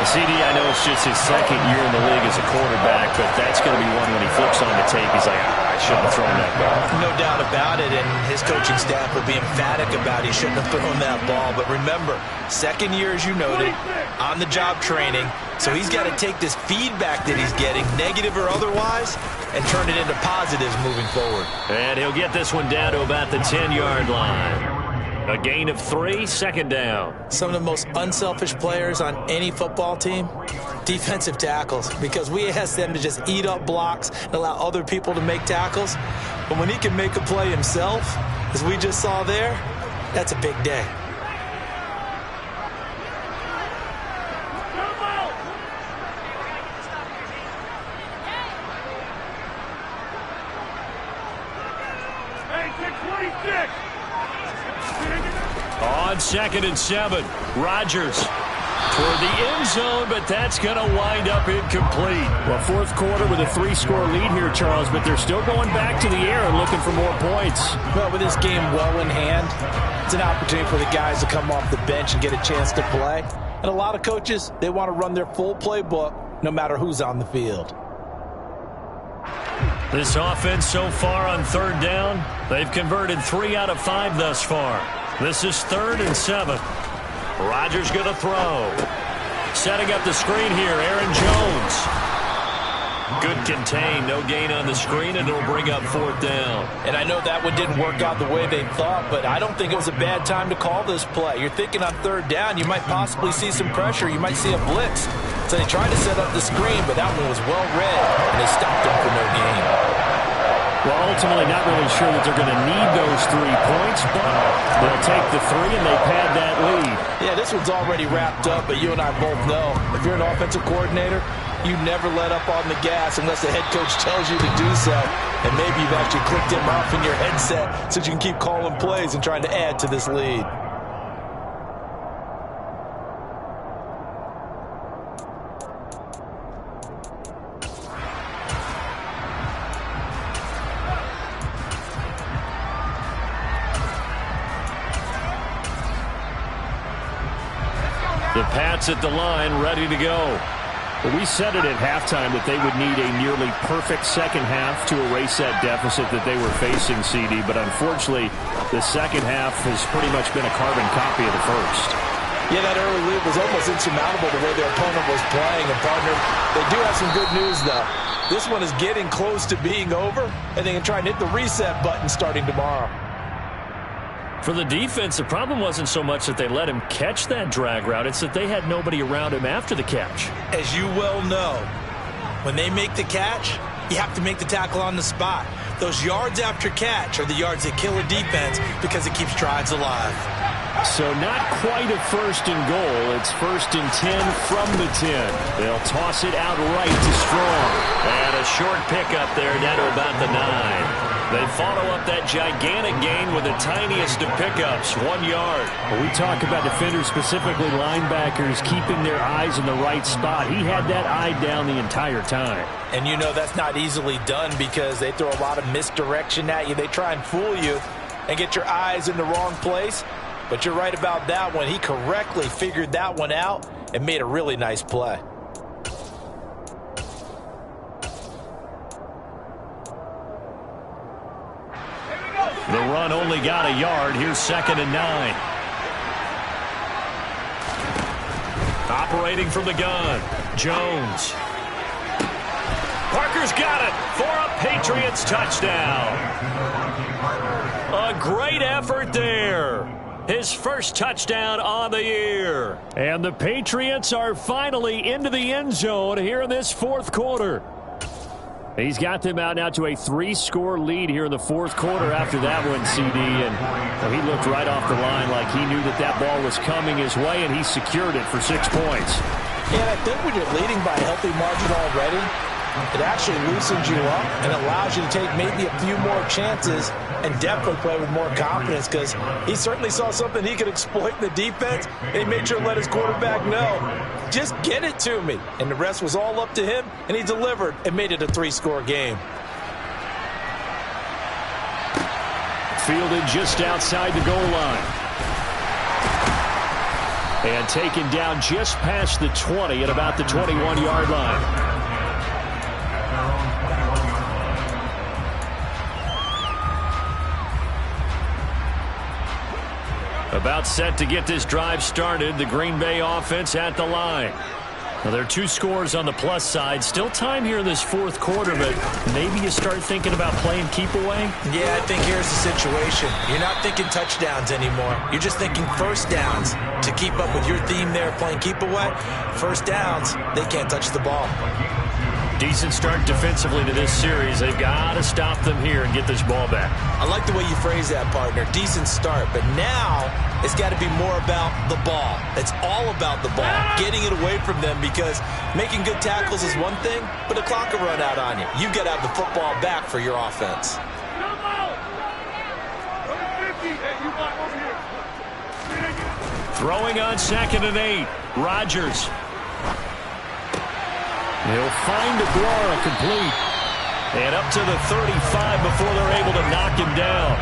CD, I know it's just his 2nd year in the league as a quarterback, but that's going to be one when he flips on the tape. He's like, I shouldn't have thrown that ball. No doubt about it, and his coaching staff will be emphatic about he shouldn't have thrown that ball. But remember, 2nd year, as you noted, on-the-job training, so he's got to take this feedback that he's getting, negative or otherwise, and turn it into positives moving forward. And he'll get this one down to about the 10-yard line. A gain of 3, 2nd down. Some of the most unselfish players on any football team, defensive tackles, because we ask them to just eat up blocks and allow other people to make tackles. But when he can make a play himself, as we just saw there, that's a big day. On 2nd and 7, Rodgers toward the end zone, but that's going to wind up incomplete. Well, 4th quarter with a 3-score lead here, Charles, but they're still going back to the air and looking for more points. Well, with this game well in hand, it's an opportunity for the guys to come off the bench and get a chance to play. And a lot of coaches, they want to run their full playbook no matter who's on the field. This offense so far on 3rd down, they've converted 3 out of 5 thus far. This is 3rd and 7. Rodgers going to throw. Setting up the screen here, Aaron Jones. Good contain, no gain on the screen, and it'll bring up 4th down. And I know that one didn't work out the way they thought, but I don't think it was a bad time to call this play. You're thinking on 3rd down, you might possibly see some pressure. You might see a blitz. So they tried to set up the screen, but that one was well read, and they stopped them for no gain. Well, ultimately, not really sure that they're going to need those 3 points, but they'll take the 3 and they pad that lead. Yeah, this one's already wrapped up, but you and I both know if you're an offensive coordinator, you never let up on the gas unless the head coach tells you to do so. And maybe you've actually clicked him off in your headset so you can keep calling plays and trying to add to this lead. The Pats at the line, ready to go. Well, we said it at halftime that they would need a nearly perfect second half to erase that deficit that they were facing, CD. But unfortunately, the second half has pretty much been a carbon copy of the first. Yeah, that early lead was almost insurmountable the way their opponent was playing. And, partner, they do have some good news, though. This one is getting close to being over, and they can try and hit the reset button starting tomorrow. For the defense, the problem wasn't so much that they let him catch that drag route. It's that they had nobody around him after the catch. As you well know, when they make the catch, you have to make the tackle on the spot. Those yards after catch are the yards that kill a defense because it keeps drives alive. So not quite a 1st and goal. It's 1st and 10 from the 10. They'll toss it out right to Strong. And a short pickup there down to about the 9. They follow up that gigantic gain with the tiniest of pickups, 1 yard. When we talk about defenders, specifically linebackers, keeping their eyes in the right spot, he had that eye down the entire time. And you know that's not easily done because they throw a lot of misdirection at you. They try and fool you and get your eyes in the wrong place. But you're right about that one. He correctly figured that one out and made a really nice play. The run only got a yard. Here's 2nd and 9. Operating from the gun, Jones. Parker's got it for a Patriots touchdown. A great effort there. His first touchdown on the year. And the Patriots are finally into the end zone here in this 4th quarter. He's got them out now to a 3-score lead here in the 4th quarter after that one, CD. And he looked right off the line like he knew that that ball was coming his way, and he secured it for 6 points. And I think when you're leading by a healthy margin already, it actually loosens you up and allows you to take maybe a few more chances and definitely play with more confidence because he certainly saw something he could exploit in the defense. And he made sure to let his quarterback know, just get it to me. And the rest was all up to him, and he delivered and made it a 3-score game. Fielded just outside the goal line. And taken down just past the 20 at about the 21-yard line. About set to get this drive started. The Green Bay offense at the line. Well, there are 2 scores on the plus side. Still time here in this 4th quarter, but maybe you start thinking about playing keep away? Yeah, I think here's the situation. You're not thinking touchdowns anymore. You're just thinking 1st downs. To keep up with your theme there, playing keep away, 1st downs, they can't touch the ball. Decent start defensively to this series. They've got to stop them here and get this ball back. I like the way you phrase that, partner. Decent start, but now it's got to be more about the ball. It's all about the ball, getting it away from them because making good tackles is one thing, but the clock will run out on you. You've got to have the football back for your offense. Throwing on 2nd and 8. Rodgers. He'll find Aguara complete. And up to the 35 before they're able to knock him down.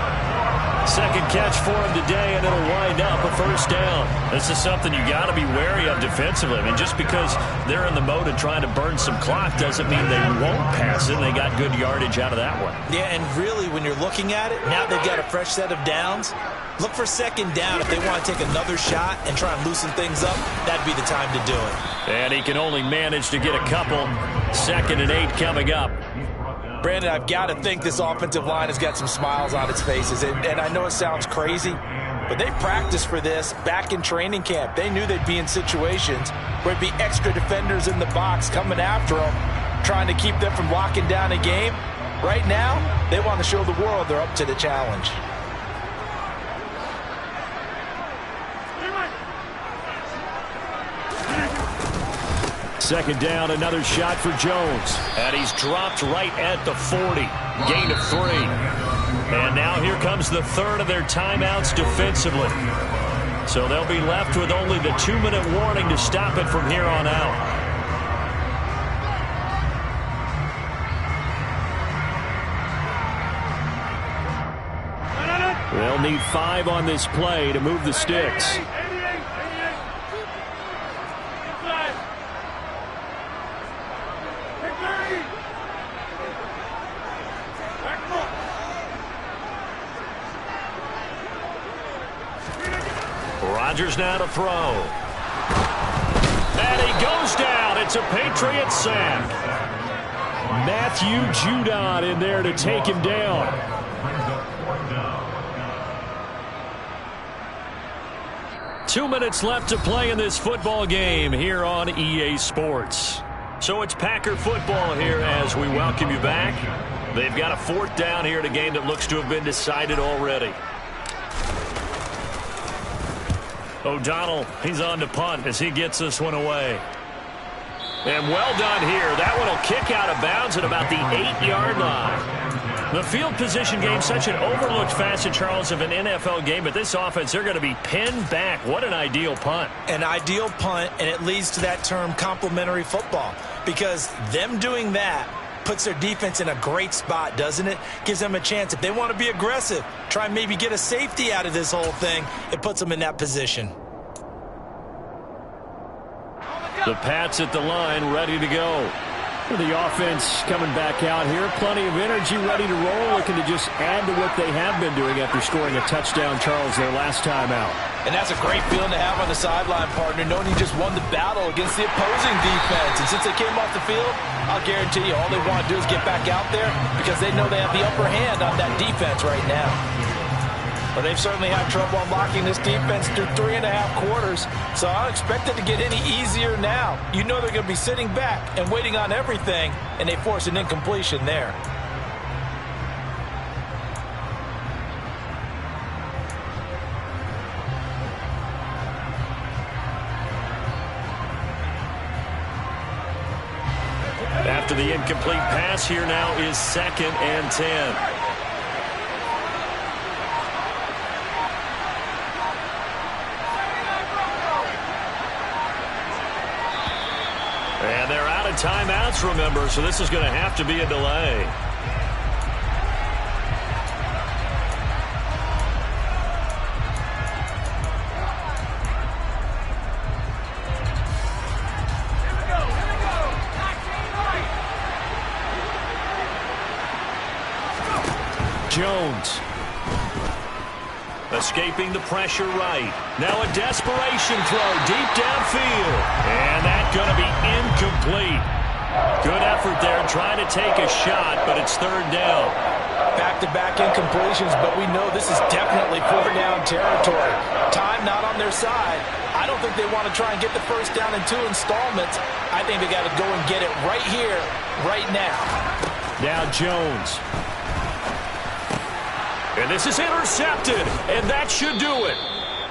2nd catch for him today, and it'll wind up a 1st down. This is something you got to be wary of defensively. I mean, just because they're in the mode of trying to burn some clock doesn't mean they won't pass it. They got good yardage out of that one. Yeah, and really, when you're looking at it, now they've got a fresh set of downs. Look for second down. If they want to take another shot and try and loosen things up, that'd be the time to do it. And he can only manage to get a couple. 2nd and 8 coming up. Brandon, I've got to think this offensive line has got some smiles on its faces. And I know it sounds crazy, but they practiced for this back in training camp. They knew they'd be in situations where it'd be extra defenders in the box coming after them, trying to keep them from locking down a game. Right now, they want to show the world they're up to the challenge. Second down, another shot for Jones. And he's dropped right at the 40. Gain of 3. And now here comes the third of their timeouts defensively. So they'll be left with only the 2-minute warning to stop it from here on out. They'll need 5 on this play to move the sticks. Rodgers now to throw. And he goes down. It's a Patriots sack. Matthew Judon in there to take him down. 2 minutes left to play in this football game here on EA Sports. So it's Packer football here as we welcome you back. They've got a 4th down here in a game that looks to have been decided already. O'Donnell, he's on to punt as he gets this one away. And well done here. That one will kick out of bounds at about the 8-yard line. The field position game, such an overlooked facet, Charles, of an NFL game. But this offense, they're going to be pinned back. What an ideal punt. An ideal punt, and it leads to that term complementary football. Because them doing that puts their defense in a great spot, doesn't it? Gives them a chance. If they want to be aggressive, try and maybe get a safety out of this whole thing, it puts them in that position. The Pats at the line, ready to go. The offense coming back out here. Plenty of energy, ready to roll, looking to just add to what they have been doing after scoring a touchdown, Charles, their last time out. And that's a great feeling to have on the sideline, partner, knowing you just won the battle against the opposing defense. And since they came off the field, I'll guarantee you all they want to do is get back out there because they know they have the upper hand on that defense right now. But they've certainly had trouble unlocking this defense through 3.5 quarters, so I don't expect it to get any easier now. You know they're going to be sitting back and waiting on everything, and they force an incompletion there. After the incomplete pass, here now is 2nd and 10. And they're out of timeouts, remember, so this is going to have to be a delay. Jones. Escaping the pressure right. Now a desperation throw deep downfield. And that's going to be incomplete. Good effort there trying to take a shot, but it's 3rd down. Back-to-back incompletions, but we know this is definitely 4th-down territory. Time not on their side. I don't think they want to try and get the 1st down in 2 installments. I think they got to go and get it right here, right now. Now Jones. And this is intercepted, and that should do it.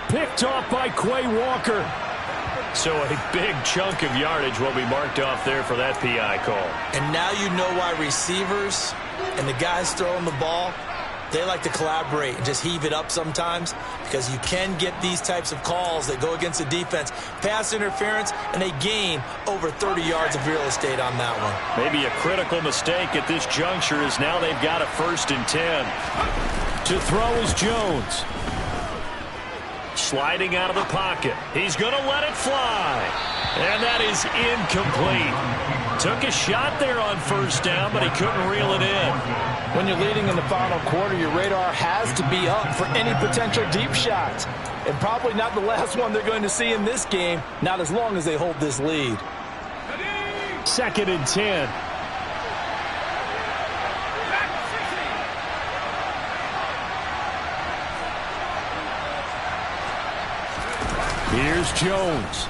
Picked off by Quay Walker. So a big chunk of yardage will be marked off there for that PI call. And now you know why receivers and the guys throwing the ball, they like to collaborate and just heave it up sometimes because you can get these types of calls that go against the defense. Pass interference, and they gain over 30 yards of real estate on that one. Maybe a critical mistake at this juncture is now they've got a 1st and 10. To throw is Jones. Sliding out of the pocket. He's going to let it fly. And that is incomplete. Took a shot there on first down, but he couldn't reel it in. When you're leading in the final quarter, your radar has to be up for any potential deep shots. And probably not the last one they're going to see in this game, not as long as they hold this lead. 2nd and 10. Here's Jones.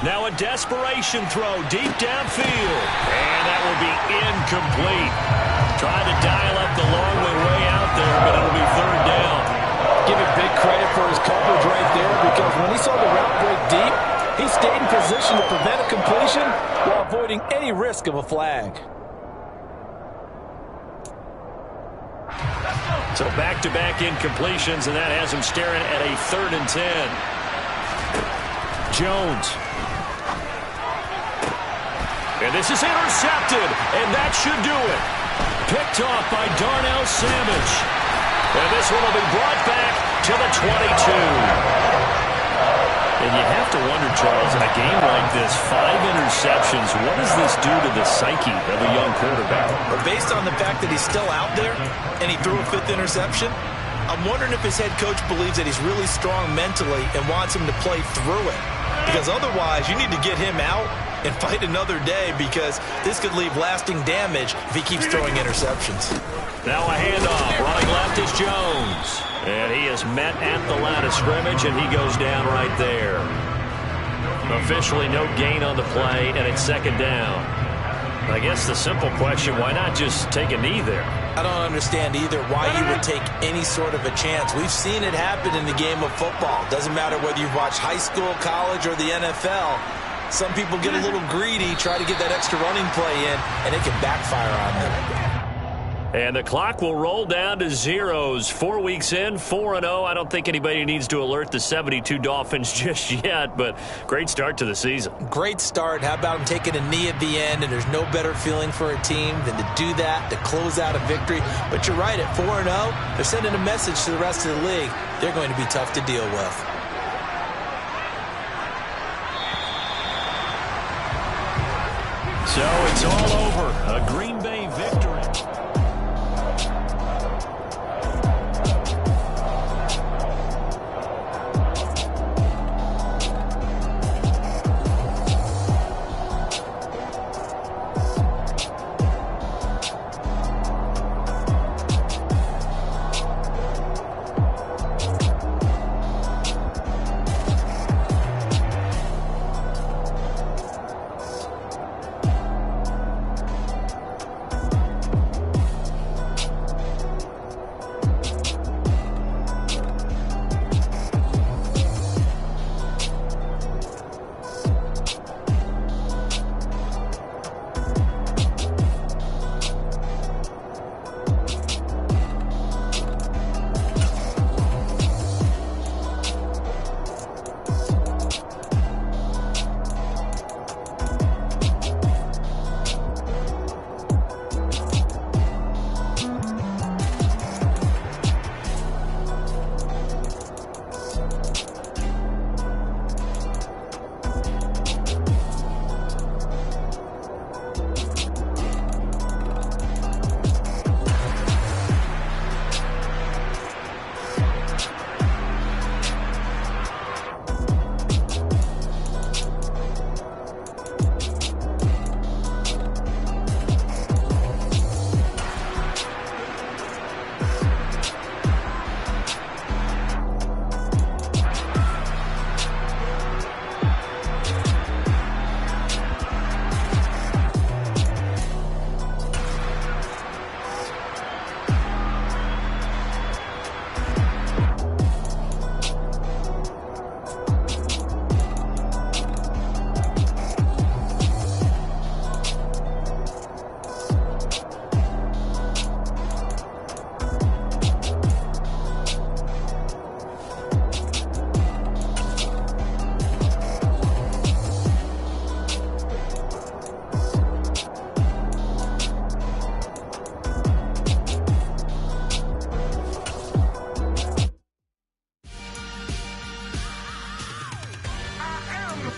Now a desperation throw deep downfield. And that will be incomplete. Tried to dial up the long way out there, but it'll be 3rd down. Give it big credit for his coverage right there, because when he saw the route break deep, he stayed in position to prevent a completion while avoiding any risk of a flag. So back-to-back incompletions, and that has him staring at a 3rd and 10. Jones. And this is intercepted, and that should do it. Picked off by Darnell Savage. And this one will be brought back to the 22. And you have to wonder, Charles, in a game like this, 5 interceptions, what does this do to the psyche of a young quarterback? But based on the fact that he's still out there and he threw a 5th interception, I'm wondering if his head coach believes that he's really strong mentally and wants him to play through it. Because otherwise, you need to get him out and fight another day, because this could leave lasting damage if he keeps throwing interceptions. Now a handoff. Running left is Jones. And he is met at the line of scrimmage, and he goes down right there. Officially no gain on the play, and it's 2nd down. I guess the simple question, why not just take a knee there? I don't understand either why you would take any sort of a chance. We've seen it happen in the game of football. Doesn't matter whether you've watched high school, college, or the NFL. Some people get a little greedy, try to get that extra running play in, and it can backfire on them. And the clock will roll down to zeros. 4 weeks in, 4-0. I don't think anybody needs to alert the 72 Dolphins just yet, but great start to the season. Great start. How about him taking a knee at the end? And there's no better feeling for a team than to do that, to close out a victory. But you're right, at 4-0, they're sending a message to the rest of the league. They're going to be tough to deal with. So it's all over. A Green Bay victory.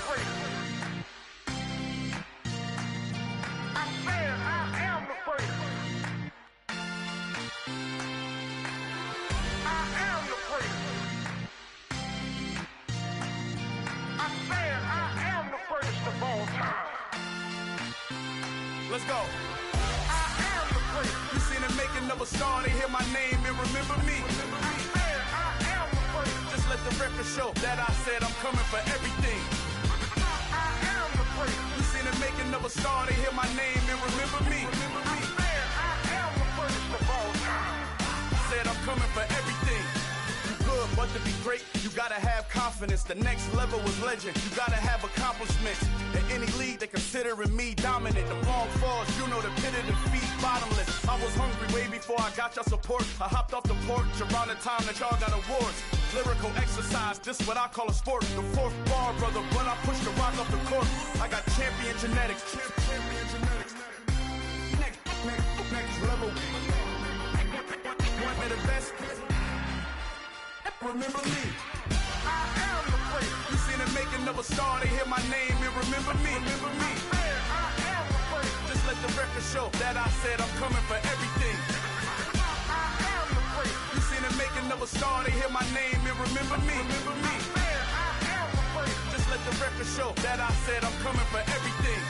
freak. I said I am the freak. I am the freak. I said I am the greatest of all time. Let's go. I am the freak. You seen the making of a star, they hear my name and remember me. I said I am the freak. Just let the record show that I said I'm coming for everything. I am the freak. You seen the making of a star, they hear my name and remember me. I said I am the greatest of all time. Said I'm coming for everything. You good, but to be great, you gotta have confidence. The next level was legend. You gotta have accomplishments. In any league, they considering me dominant. The wrong falls, you know the pit of defeat, bottomless. I was hungry way before I got your support. I hopped off the porch around the time that y'all got awards. Lyrical exercise, this what I call a sport. The fourth bar, brother, when I push the rock off the court. I got champion genetics. Next level. One of the best. Remember me. I am the freak. You seen the making of a star, they hear my name and remember me. Remember me. I said I am the freak. Just let the record show that I said I'm coming for everything. I am the freak. You seen the making of a star, they hear my name and remember me. Remember me. I said I am the freak. Just let the record show that I said I'm coming for everything.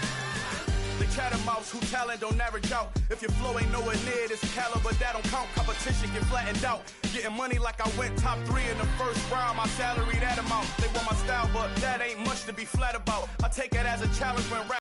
The catamounts who talent don't average out. If your flow ain't nowhere near this caliber, that don't count. Competition get flattened out. Getting money like I went top 3 in the first round. My salary that amount. They want my style, but that ain't much to be flat about. I take it as a challenge when rap